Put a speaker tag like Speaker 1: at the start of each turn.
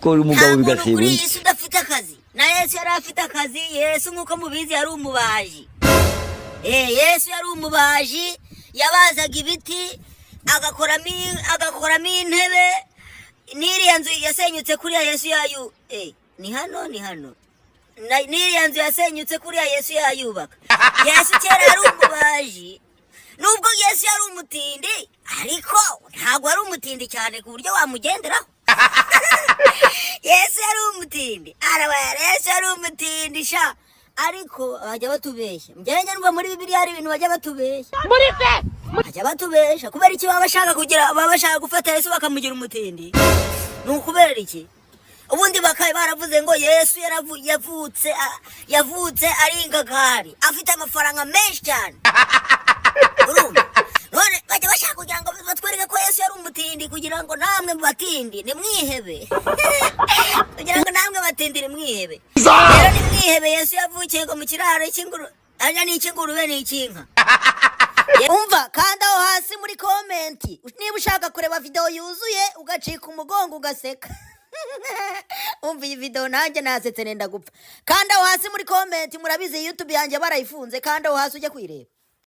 Speaker 1: Kora umugabo
Speaker 2: kuri
Speaker 1: bigashibuka.
Speaker 2: Yesu udafite akazi na Yesu yari afite akazi. Yesu nk'uko mubizi yari umubaji. Yesu yari umubaji, yabazaga ibiti agakoramo intebe. N'iriya nzu yasenyutse kuriya Yesu ni hano n'iriya nzu yasenyutse kuriya Yesu yayubaka. Yesu kera yari umubaji, nubwo Yesu yari umutindi ariko ntabwo ari umutindi cyane ku buryo wamugenderaho. Yesu yari umutindi, Yesu yari umutindi sha, ariko bajya batubeshya. Mjyanye numva muri Bibiliya hari ibintu bajya batubeshya. Bajya batubeshya kubera iki? baba bashaka gufata Yesu bakamugira umutindi. Ni ukubera iki? Ubundi bakaye baravuze ngo Yesu yavutse ari ingagari, afite amafaranga menshi cyane. None bajya bashaka kugira ngo batwereke ko Yesu yari umutindi kugira ngo namwe batindi nimwihebe. Kugira ngo namwe batindi nimwihebe. Rero nimwihebe, Yesu yavukiye ngo mu kiraro cy'ingurube. Anya ni ikingurube ni ikinka. Umva, kanda aho hasi muri komenti niba ushaka kureba video yuzuye ugacika umugongo ugaseka. Umva iyi video nanjye nasetse nenda gupfa. Kanda aho hasi muri komenti, murabizi YouTube yanjye barayifunze. Kanda aho hasi ujye kwireba.